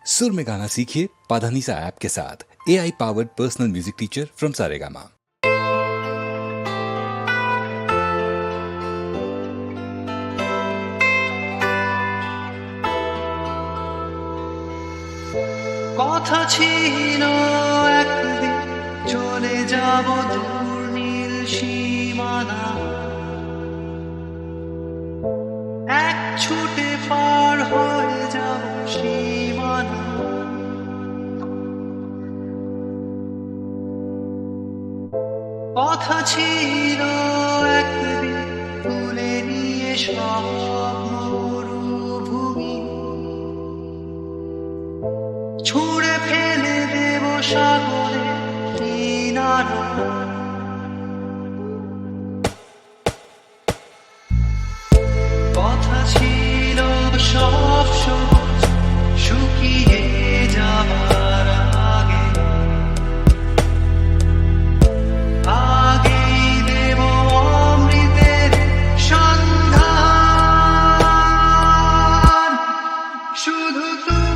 सुर में गाना सीखिए पाधानीसा ऐप के साथ। AI powered personal music teacher from Saregama. কথা ছিল একদিন চলে যাব দূর নীল সীমানা, এক ছুটে পার হয়ে যাব সীমানা। কথা ছিল একদিন তুলে নিয়ে সব মরুভূমি, ছুঁড়ে ফেলে দেব সাগরে কিনারা। কথা ছিল সব সবুজ শুকিয়ে যাবার আগে, আগেই দেব অমৃতের সন্ধান। শুধু তুমি